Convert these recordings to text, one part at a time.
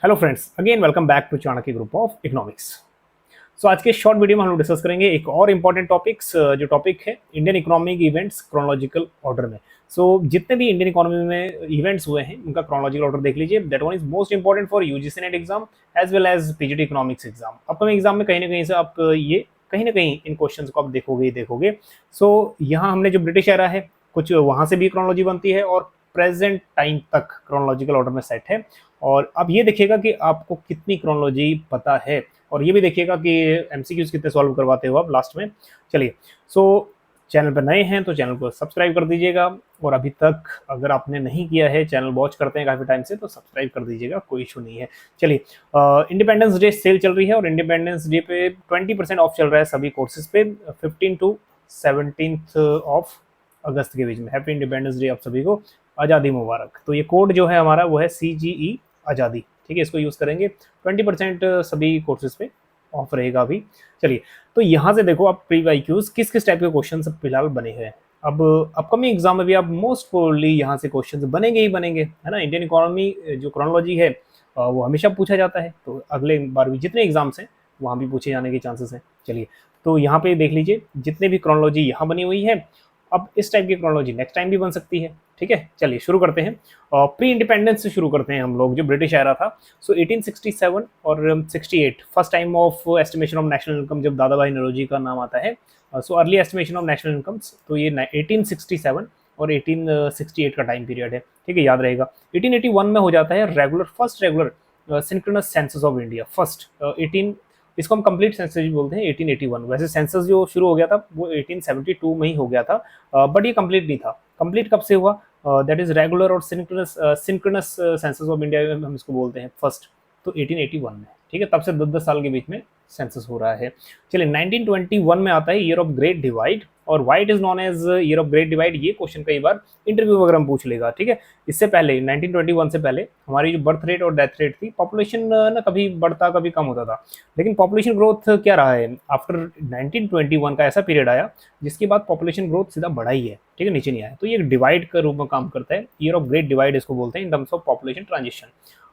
Hello friends, again welcome back to Chanakya group of economics. So आज के short video में हम लोग डिस्कस करेंगे एक और इम्पॉर्टेंट टॉपिक्स, जो टॉपिक है Indian economic events chronological order में। जितने भी इंडियन इकोनॉमी में इवेंट्स हुए हैं उनका क्रोनोलॉजिकल ऑर्डर देख लीजिए। That one is most important for UGC NET exam as well as PGT economics exam. Upcoming exam में कहीं ना कहीं से आप ये कहीं ना कहीं इन क्वेश्चंस को आप देखोगे ही देखोगे। यहाँ हमने जो ब्रिटिश एरा है कुछ वहां से भी क्रोनोलॉजी बनती है और प्रेजेंट टाइम तक क्रोनोलॉजिकल ऑर्डर में सेट है। और अब ये देखिएगा कि आपको कितनी क्रोनोलॉजी पता है और ये भी देखिएगा कि एमसीक्यूज कितने सॉल्व करवाते हो आप लास्ट में। चलिए, चैनल पर नए हैं तो चैनल को सब्सक्राइब कर दीजिएगा, और अभी तक अगर आपने नहीं किया है, चैनल वॉच करते हैं काफ़ी टाइम से, तो सब्सक्राइब कर दीजिएगा, कोई इशू नहीं है। चलिए, इंडिपेंडेंस डे सेल चल रही है और इंडिपेंडेंस डे पे 20% ऑफ चल रहा है सभी कोर्सेज पे 15 टू 17 ऑफ अगस्त के बीच में। हैप्पी इंडिपेंडेंस डे आप सभी को, आज़ादी मुबारक। तो ये कोड जो है हमारा वो है CGE आज़ादी, ठीक है, इसको यूज़ करेंगे। 20% सभी कोर्सेज पे ऑफ रहेगा अभी। चलिए, तो यहाँ से देखो आप प्री वाईक्यूज किस किस टाइप के क्वेश्चन फिलहाल बने हैं। अब अपकमिंग एग्जाम में भी आप मोस्ट प्रोबेबली यहाँ से क्वेश्चन बनेंगे ही बनेंगे, है ना। इंडियन इकोनॉमी जो क्रोनोलॉजी है वो हमेशा पूछा जाता है, तो अगले बार भी जितने एग्जाम्स हैं वहाँ भी पूछे जाने के चांसेस हैं। चलिए, तो यहाँ पे देख लीजिए जितने भी क्रोनोलॉजी यहाँ बनी हुई है, अब इस टाइप की क्रोनोलॉजी नेक्स्ट टाइम भी बन सकती है, ठीक है। चलिए शुरू करते हैं, प्री इंडिपेंडेंस से शुरू करते हैं हम लोग, जो ब्रिटिश एरा था। 1867 और 68 first time of estimation of national income जब दादा भाई नौरोजी का नाम आता है। Early estimation of national incomes, तो ये 1867 और 1868 का टाइम पीरियड है, ठीक है, याद रहेगा। 1881 में हो जाता है regular, first regular synchronous census of India, first 18, इसको हम कंप्लीट सेंसस भी बोलते हैं। 1881 वैसे सेंसस जो शुरू हो गया था वो 1872 में ही हो गया था, बट ये कंप्लीट नहीं था। कंप्लीट कब से हुआ? दैट इज रेगुलर और सिंक्रोनस सेंसस ऑफ इंडिया हम इसको बोलते हैं फर्स्ट, तो 1881 में, ठीक है। तब से 10-10 साल के बीच में सेंसस हो रहा है। चलिए, 1921 में आता है ईयर ऑफ ग्रेट डिवाइड, और why it is known as year of great divide, ये क्वेश्चन कई बार इंटरव्यू वगैरह में पूछ लेगा, ठीक है। इससे पहले 1921 से पहले हमारी जो बर्थ रेट और डेथ रेट थी, पॉपुलेशन ना कभी बढ़ता कभी कम होता था, लेकिन पॉपुलेशन ग्रोथ क्या रहा है आफ्टर 1921 का ऐसा पीरियड आया जिसके बाद पॉपुलेशन ग्रोथ सीधा बढ़ा ही है, ठीक है, नीचे नहीं आया। तो ये डिवाइड का रूप में काम करता है, ईयर ऑफ ग्रेट डिवाइड इसको बोलते हैं in terms of population transition.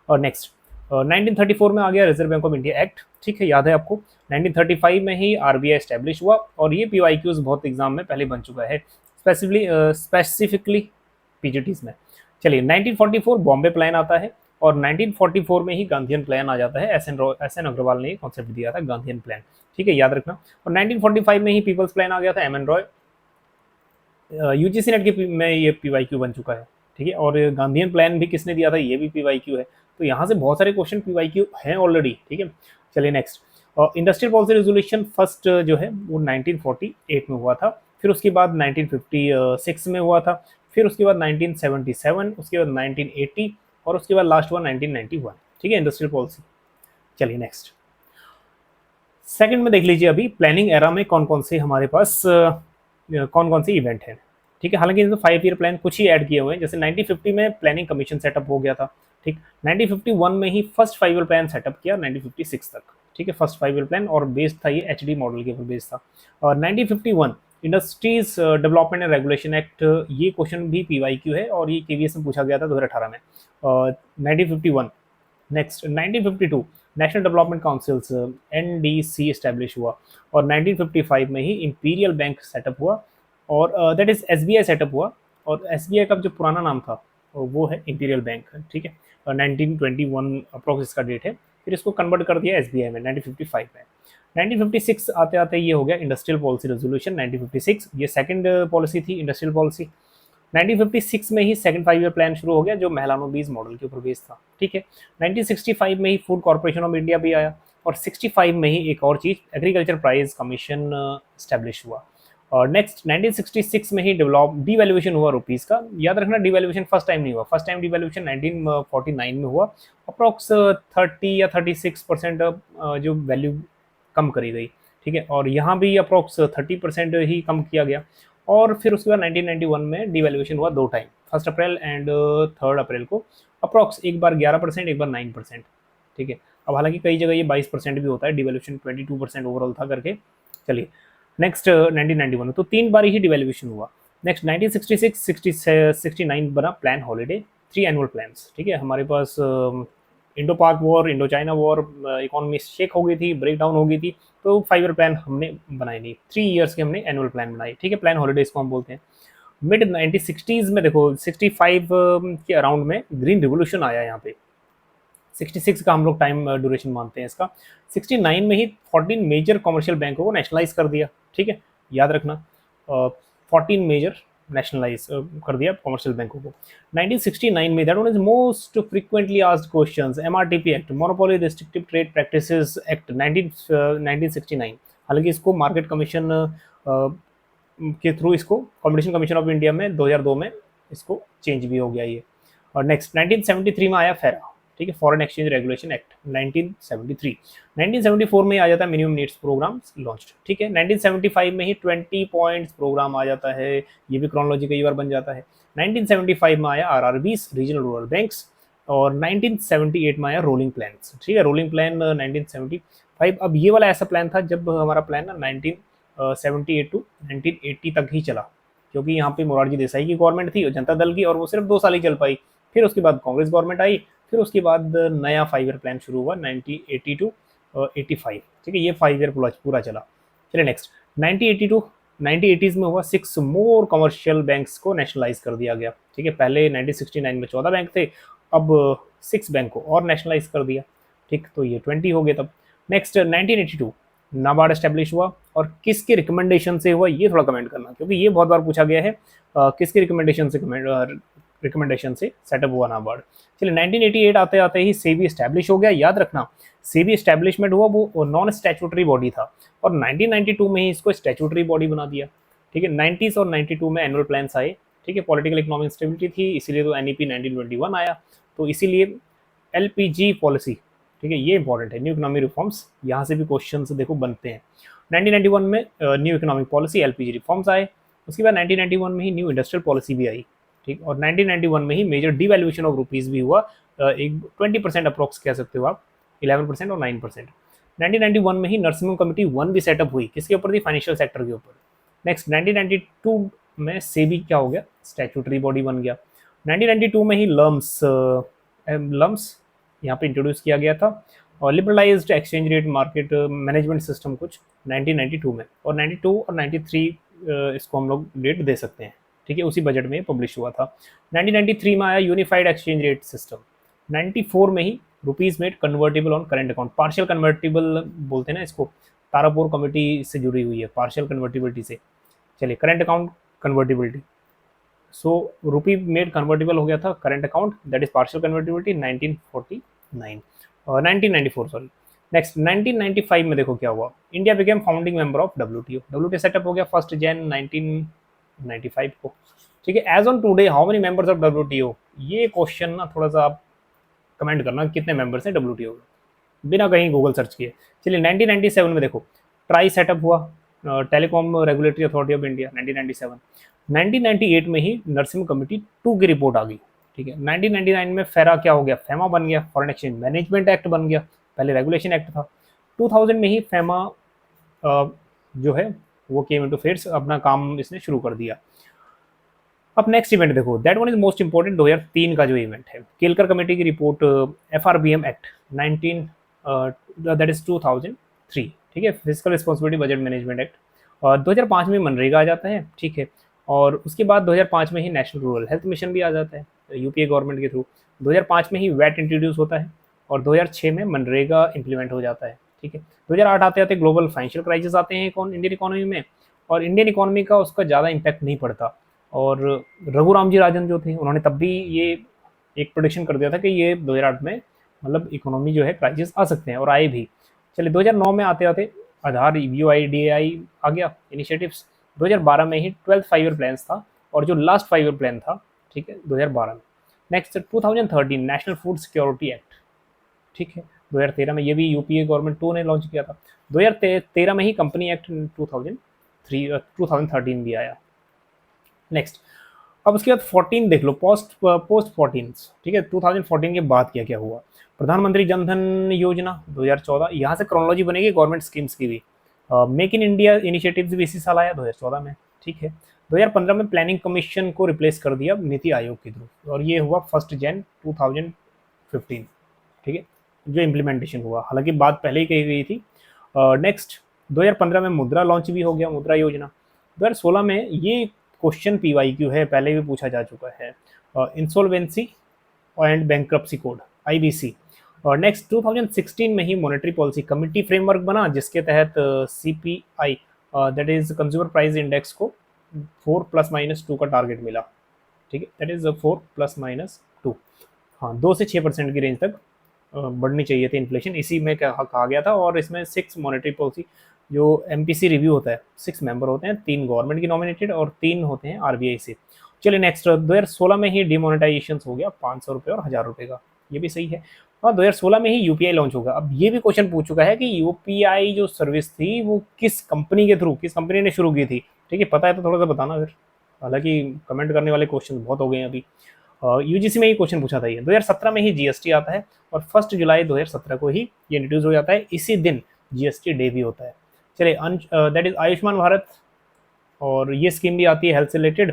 और नेक्स्ट 1934 में आ गया reserve bank of India act, ठीक है, याद है आपको। 1935 में ही RBI एस्टेब्लिश हुआ, और ये PYQs बहुत एग्जाम में पहले बन चुका है, स्पेसिफिकली पीजीटीज में। चलिए, 1944 बॉम्बे प्लान आता है, और 1944 में ही गांधीयन प्लान आ जाता है। एस एन अग्रवाल ने कॉन्सेप्ट दिया था गांधीयन प्लान, ठीक है, याद रखना। और 1945 में ही पीपल्स प्लान आ गया था, MN रॉय। यूजीसी नेट के में ये PYQ बन चुका है, ठीक है। और गांधीयन प्लान भी किसने दिया था, ये भी PYQ है। तो यहाँ से बहुत सारे क्वेश्चन PYQ हैं ऑलरेडी, ठीक है। चलिए next, industrial policy resolution first जो है वो 1948 में हुआ था, फिर उसके बाद 1956 में हुआ था, फिर उसके बाद 1977, उसके बाद 1980, और उसके बाद लास्ट हुआ 1991, ठीक है, इंडस्ट्रियल पॉलिसी। चलिए नेक्स्ट, सेकंड में देख लीजिए अभी प्लानिंग एरा में कौन कौन से हमारे पास कौन कौन सी इवेंट है, ठीक है। हालांकि इसमें 5 ईयर प्लान कुछ ही ऐड किए हुए हैं, जैसे 1950 में प्लानिंग कमीशन सेटअप हो गया था, ठीक। 1951 में ही फर्स्ट 5 ईयर प्लान सेटअप किया 1956 तक, ठीक है, फर्स्ट 5 ईयर प्लान, और बेस्ड था ये HD मॉडल के ऊपर बेस्ड था। और 1951 industries development and regulation act, ये क्वेश्चन भी PYQ है और ये KVS में पूछा गया था 2018 में, 1951। Next 1952 national development councils NDC establish हुआ, और 1955 में ही इंपीरियल बैंक सेटअप हुआ, और दैट इज SBI सेटअप हुआ, और SBI का जो पुराना नाम था वो है इंपीरियल बैंक, ठीक है। 1921 अप्रोक्स इसका डेट है, फिर इसको कन्वर्ट कर दिया SBI में 1955 में। 1956 आते आते ये हो गया इंडस्ट्रियल पॉलिसी रेजोल्यूशन 1956, ये सेकंड पॉलिसी थी इंडस्ट्रियल पॉलिसी। 1956 में ही सेकंड 5 ईयर प्लान शुरू हो गया जो मेहलानोबीज मॉडल के ऊपर बेस्ड था, ठीक है। 1965 में ही फूड कॉर्पोरेशन ऑफ इंडिया भी आया, और 65 में ही एक और चीज एग्रीकल्चर प्राइस कमीशन स्टैब्लिश हुआ। और नेक्स्ट 1966 में ही डिवैल्यूएशन हुआ रुपीस का। याद रखना, डिवैल्यूएशन फर्स्ट टाइम नहीं हुआ, फर्स्ट टाइम डिवैल्यूएशन 1949 में हुआ, अप्रॉक्स 30 या 36% जो वैल्यू कम करी गई, ठीक है। और यहाँ भी अप्रॉक्स 30% ही कम किया गया। और फिर उसके बाद 1991 में डिवैल्यूएशन हुआ 2 टाइम, 1 अप्रैल एंड 3 अप्रैल को, अप्रॉक्स एक बार 11%, एक बार 9%, ठीक है। अब हालांकि कई जगह ये 22% भी होता है, डिवैल्यूएशन 22% ओवरऑल था करके। चलिए नेक्स्ट 1991 तो 3 बार ही डिवैल्यूएशन हुआ। नेक्स्ट 1966 69 बना प्लान हॉलीडे, 3 एनुअल प्लान्स, ठीक है। हमारे पास इंडो पाक war, Indo China war, economy shake हो गई थी, ब्रेक डाउन हो गई थी, तो 5 ईयर प्लान हमने बनाई नहीं, 3 ईयर्स की हमने एनुअल प्लान बनाई, ठीक है, प्लान हॉलीडेज को हम बोलते हैं। मिड 1960s में देखो 65 के अराउंड में ग्रीन रिवोल्यूशन आया यहाँ पे, 66 का हम लोग टाइम ड्यूरेशन मानते हैं इसका। 69 में ही 14 मेजर कमर्शियल बैंकों को नेशनलाइज कर दिया, ठीक है, याद रखना, 14 मेजर नेशनलाइज कर दिया कमर्शियल बैंकों को। 1969 में that one is most frequently asked questions, MRTP act, monopoly restrictive trade practices act 1969। हालांकि इसको मार्केट कमीशन के थ्रू इसको कॉम्पिटिशन कमीशन ऑफ इंडिया में 2002 में इसको चेंज भी हो गया ये। और नेक्स्ट 1973 में आया फेरा, ठीक है, फॉरेन एक्सचेंज रेगुलेशन एक्ट 1973। 1974 में आ जाता है मिनिमम नीड्स प्रोग्राम लॉन्च्ड, ठीक है। 1975 में ही 20 पॉइंट्स प्रोग्राम आ जाता है, ये भी क्रोनोलॉजी कई बार बन जाता है। 1975 में आया आरआरबीस, रीजनल रूरल बैंक्स, और 1978 में आया रोलिंग प्लान, ठीक है, रोलिंग प्लान 1975। अब ये वाला ऐसा प्लान था जब हमारा प्लान ना 1978 टू 1980 तक ही चला, क्योंकि यहाँ पे मोरारजी देसाई की गवर्नमेंट थी और जनता दल की, और वो सिर्फ 2 साल ही चल पाई। फिर उसके बाद कांग्रेस गवर्नमेंट आई, फिर उसके बाद नया 5 ईयर प्लान शुरू हुआ 1980 टू 85, ठीक है, ये 5 ईयर पूरा चला। चलिए नेक्स्ट 1982 1980s में हुआ 6 मोर कमर्शियल बैंक्स को नेशनलाइज कर दिया गया, ठीक है, पहले 1969 में 14 बैंक थे, अब 6 बैंक को और नेशनलाइज कर दिया, ठीक, तो ये 20 हो गए तब। नेक्स्ट 1982 नाबार्ड एस्टेब्लिश हुआ, और किसके रिकमेंडेशन से हुआ ये थोड़ा कमेंट करना, क्योंकि ये बहुत बार पूछा गया है, किसके रिकमेंडेशन से सेटअप हुआ नाबार्ड। चलिए 1988 आते आते ही सेबी एस्टैब्लिश हो गया, याद रखना सेबी एस्टैब्लिशमेंट हुआ, वो नॉन स्टैट्यूटरी बॉडी था, और 1992 में ही इसको स्टैट्यूटरी बॉडी बना दिया, ठीक है। 90s और 92 में एनुअल प्लान्स आए, ठीक है, पॉलिटिकल इकोनॉमिक स्टेबिलिटी थी, इसीलिए तो एनईपी 1921 आया, तो इसीलिए एलपीजी पॉलिसी, ठीक है, ये इंपॉर्टेंट है, न्यू इकोनॉमिक रिफॉर्म्स, यहाँ से भी क्वेश्चन देखो बनते हैं। 1991 में new economic policy LPG reforms आए, उसके बाद 1991 में ही न्यू इंडस्ट्रियल पॉलिसी भी आई, ठीक, और 1991 में ही मेजर डिवैल्यूएशन ऑफ रुपीज़ भी हुआ, एक 20% अप्रोक्स कह सकते हो आप, 11% और 9%। 1991 में ही नरसिम्हम कमेटी 1 भी सेटअप हुई, किसके ऊपर थी, फाइनेंशियल सेक्टर के ऊपर। नेक्स्ट 1992 में सेबी क्या हो गया, स्टैट्यूटरी बॉडी बन गया। 1992 में ही लम्स यहाँ पे इंट्रोड्यूस किया गया था, और liberalised exchange rate market management system कुछ 1992 में, और 92 और 93 इसको हम लोग डेट दे सकते हैं, ठीक है, उसी बजट में पब्लिश हुआ था। 1993 में आया यूनिफाइड एक्सचेंज रेट सिस्टम। 94 में ही rupees made convertible on current account, partial convertible बोलते हैं ना इसको, तारापुर कमेटी से जुड़ी हुई है पार्शियल कन्वर्टिबिलिटी से। चलिए current account convertibility, so rupee made convertible हो गया था current account, that is partial convertibility 1994 sorry. Next 1995 में देखो क्या हुआ, India became founding member of WTO setup हो गया 1 जन 1995 को, ठीक है। As on today how many members of WTO, ये क्वेश्चन ना थोड़ा सा आप कमेंट करना कितने मेंबर्स हैं डब्ल्यूटीओ में, बिना कहीं गूगल सर्च किए। चलिए 1997 में देखो ट्राई सेटअप हुआ, telecom regulatory authority of India 1997। 1998 में ही नरसिम्हा कमेटी 2 की रिपोर्ट आ गई, ठीक है। 1999 में फेरा क्या हो गया, फेमा बन गया, फॉरेन एक्सचेंज मैनेजमेंट एक्ट बन गया, पहले रेगुलेशन एक्ट था। 2000 में ही फेमा जो है वो केम इनटू फेयर्स, अपना काम इसने शुरू कर दिया। अब नेक्स्ट इवेंट देखो, that one is most important, 2003 का जो इवेंट है, केलकर कमेटी की report, FRBM act 19 that is 2003, ठीक है, physical responsibility budget management act. और 2005 में मनरेगा आ जाता है, ठीक है, और उसके बाद 2005 में ही नेशनल रूरल हेल्थ मिशन भी आ जाता है यूपीए गवर्नमेंट के थ्रू। 2005 में ही वैट इंट्रोड्यूस होता है, और 2006 में मनरेगा इंप्लीमेंट हो जाता है, ठीक है। 2008 आते आते ग्लोबल फाइनेंशियल क्राइसिस आते हैं इंडियन इकोनॉमी में, और इंडियन इकोनॉमी का उसका ज़्यादा इम्पैक्ट नहीं पड़ता, और रघुराम जी राजन जो थे उन्होंने तब भी ये एक प्रोडिक्शन कर दिया था कि ये 2008 में मतलब इकोनॉमी जो है क्राइसिस आ सकते हैं, और आए भी। चलिए 2009 में आते आते आधार यूआईडीएआई आ गया इनिशिएटिव्स। 2012 में ही 12th 5 ईयर प्लान था, और जो लास्ट 5 ईयर प्लान था, ठीक है, 2012 में। Next 2013 national food security act, ठीक है, 2013 में ये भी यूपीए गवर्नमेंट 2 ने लॉन्च किया था। 2013 में ही कंपनी एक्ट 2013 भी आया। नेक्स्ट अब उसके बाद 14 देख लो, पोस्ट 14, ठीक है, 2014 के बाद क्या क्या हुआ। प्रधानमंत्री जनधन योजना 2014, यहाँ से क्रोनोलॉजी बनेगी गवर्नमेंट स्कीम्स की भी। मेक इन इंडिया इनिशिएटिव्स भी इसी साल आया 2014 में, ठीक है। 2015 में प्लानिंग कमीशन को रिप्लेस कर दिया नीति आयोग के थ्रू, और ये हुआ 1 जन 2015। ठीक है, जो इम्प्लीमेंटेशन हुआ, हालांकि बात पहले ही कही गई थी। नेक्स्ट 2015 में मुद्रा लॉन्च भी हो गया, मुद्रा योजना। 2016 में ये क्वेश्चन पीवाईक्यू है, पहले भी पूछा जा चुका है, insolvency and bankruptcy code IBC. और नेक्स्ट 2016 में ही मॉनेटरी पॉलिसी कमिटी फ्रेमवर्क बना, जिसके तहत CPI that is consumer price index को 4+- 2 का टारगेट मिला। ठीक है, दैट इज 4+- 2, हाँ 2 से 6% की रेंज तक बढ़नी चाहिए थी इन्फ्लेशन, इसी में कहा गया था। और इसमें 6 मॉनेटरी पॉलिसी जो एमपीसी रिव्यू होता है, 6 मेंबर होते हैं, 3 गवर्नमेंट की नॉमिनेटेड और 3 होते हैं आरबीआई से। चलिए नेक्स्ट 2016 में ही डिमोनेटाइजेशन हो गया 500 रुपये और 1000 रुपये का, ये भी सही है। और 2016 में ही यूपीआई लॉन्च होगा। अब ये भी क्वेश्चन पूछ चुका है कि यूपीआई जो सर्विस थी वो किस कंपनी के थ्रू, किस कंपनी ने शुरू की थी। ठीक है, पता है तो थोड़ा सा बताना फिर, हालांकि कमेंट करने वाले क्वेश्चन बहुत हो गए हैं अभी। यूजीसी में ये क्वेश्चन पूछा था। ये 2017 में ही जीएसटी आता है और 1 जुलाई 2017 को ही ये इंट्रोड्यूस हो जाता है, इसी दिन जीएसटी डे भी होता है। चलिए दैट इज आयुष्मान भारत, और ये स्कीम भी आती है हेल्थ से रिलेटेड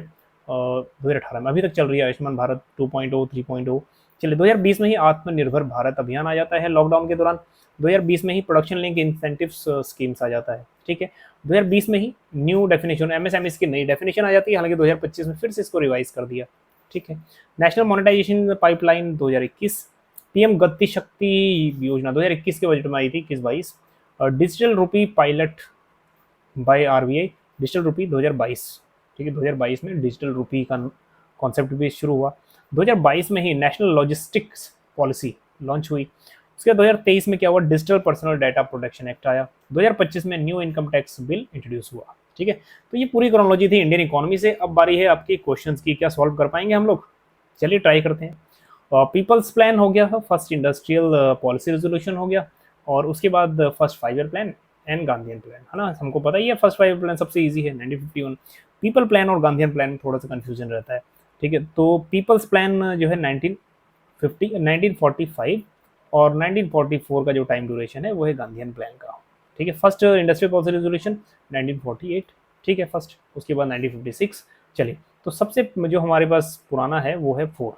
2018 में, अभी तक चल रही है आयुष्मान भारत 2.0 3.0। चलिए 2020 में ही आत्मनिर्भर भारत अभियान आ जाता है लॉकडाउन के दौरान। 2020 में ही प्रोडक्शन लिंक इंसेंटिव्स स्कीम्स आ जाता है। ठीक है, 2020 में ही न्यू डेफिनेशन एमएसएमई की नई डेफिनेशन आ जाती है, हालांकि 2025 में फिर से इसको रिवाइज कर दिया। ठीक है, नेशनल मोनेटाइजेशन पाइपलाइन 2021, पीएम गति शक्ति योजना 2021 के बजट में आई थी 21-22, और डिजिटल रूपी पायलट बाय आरबीआई, डिजिटल रूपी 2022। ठीक है, 2022 में डिजिटल रूपी का कॉन्सेप्ट भी शुरू हुआ। 2022 में ही नेशनल लॉजिस्टिक्स पॉलिसी लॉन्च हुई। उसके बाद 2023 में क्या हुआ, digital personal data protection act आया। 2025 में new income tax bill introduce हुआ। ठीक है, तो ये पूरी क्रोनोलॉजी थी इंडियन इकोनॉमी से। अब बारी है आपके क्वेश्चंस की, क्या सॉल्व कर पाएंगे हम लोग? चलिए ट्राई करते हैं। पीपल्स प्लान हो गया, फर्स्ट इंडस्ट्रियल पॉलिसी रेजोल्यूशन हो गया, और उसके बाद first 5 year plan and Gandhian plan, है ना, हमको पता ही है फर्स्ट 5 ईयर प्लान सबसे इजी है 1951। पीपल प्लान और गांधीयन प्लान में थोड़ा सा कंफ्यूजन रहता है। ठीक है, तो पीपल्स प्लान जो है 1945, और 1944 का जो टाइम ड्यूरेशन है वो है गांधीयन प्लान का। ठीक है, फर्स्ट इंडस्ट्रियल पॉलिसी रेजोल्यूशन 1948, ठीक है फर्स्ट, उसके बाद 1956। चलिए, तो सबसे जो हमारे पास पुराना है वो है 4,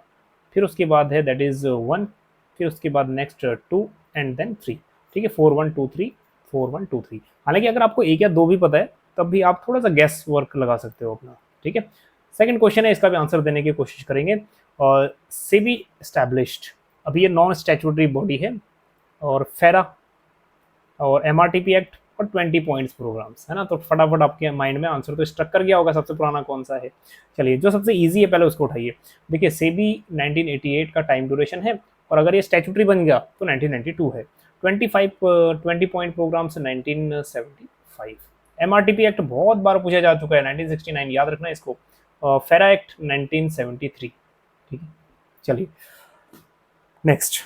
फिर उसके बाद है दैट इज 1, फिर उसके बाद नेक्स्ट 2 एंड देन 3। ठीक है, 4123, 4123। हालांकि अगर आपको 1 या 2 भी पता है तब भी आप थोड़ा सा गैस वर्क लगा सकते हो अपना। ठीक है, सेकंड क्वेश्चन है, इसका भी आंसर देने की कोशिश करेंगे। और सेबी एस्टैब्लिश्ड, अभी ये नॉन स्टैट्यूटरी बॉडी है, और फेरा और एमआरटीपी एक्ट और 20 पॉइंट्स प्रोग्राम्स, है ना। तो फटाफट आपके माइंड में आंसर तो स्ट्रक कर गया होगा सबसे पुराना कौन सा है। चलिए, जो सबसे इजी है पहले उसको उठाइए। देखिए, सेबी 1988 का टाइम ड्यूरेशन है, और अगर ये स्टैट्यूटरी बन गया तो 1992 है। 20 पॉइंट प्रोग्राम्स 1975। एमआरटीपी एक्ट बहुत बार पूछा जा चुका है, 1969, याद रखना इसको। फेरा एक्ट 1973। ठीक है, चलिए नेक्स्ट।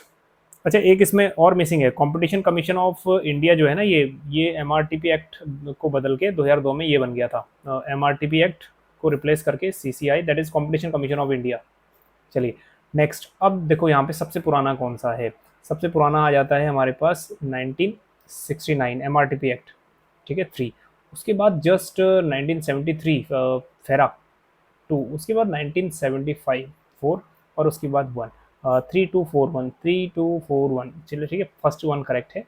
अच्छा, एक इसमें और मिसिंग है, कंपटीशन कमीशन ऑफ इंडिया जो है ना, ये एमआरटीपी एक्ट को बदल के 2002 में ये बन गया था। एमआरटीपी एक्ट को रिप्लेस करके CCI, that is competition commission of India. चलिए नेक्स्ट, अब देखो यहाँ पे सबसे पुराना कौन सा है। सबसे पुराना आ जाता है हमारे पास 1969 एमआरटीपी एक्ट। ठीक है, 3, उसके बाद जस्ट 1973 फेरा 2, उसके बाद 1975 4, और उसके बाद 1। 3241, 3241। चलिए ठीक है, फर्स्ट 1 करेक्ट है।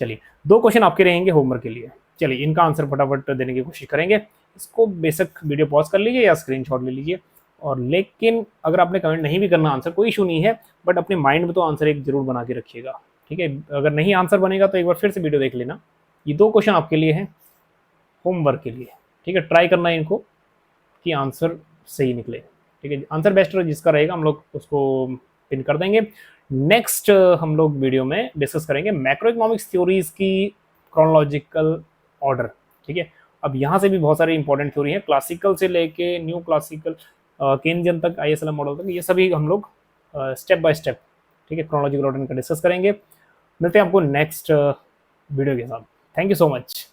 चलिए, 2 क्वेश्चन आपके रहेंगे होमवर्क के लिए। चलिए, इनका आंसर फटाफट देने की कोशिश करेंगे। इसको बेशक वीडियो पॉज कर लीजिए या स्क्रीनशॉट ले लीजिए, और लेकिन अगर आपने कमेंट नहीं भी करना आंसर कोई इशू नहीं है, बट अपने माइंड में तो आंसर एक जरूर बना के रखिएगा। ठीक है, अगर नहीं आंसर बनेगा तो एक बार फिर से वीडियो देख लेना। ये 2 क्वेश्चन आपके लिए हैं होमवर्क के लिए। ठीक है, ट्राई करना है इनको कि आंसर सही निकले। ठीक है, आंसर बेस्ट जिसका रहेगा हम लोग उसको पिन कर देंगे। नेक्स्ट हम लोग वीडियो में डिस्कस करेंगे मैक्रो इकोनॉमिक्स थ्योरीज की क्रोनोलॉजिकल ऑर्डर। ठीक है, अब यहाँ से भी बहुत सारी इंपॉर्टेंट थ्योरी है, क्लासिकल से लेके न्यू क्लासिकल, केन्जियन तक, आईएसएलएम मॉडल तक, ये सभी हम लोग स्टेप बाय स्टेप, ठीक है, क्रोनोलॉजिकल ऑर्डर का डिस्कस करेंगे। मिलते हैं आपको नेक्स्ट वीडियो के साथ। Thank you so much.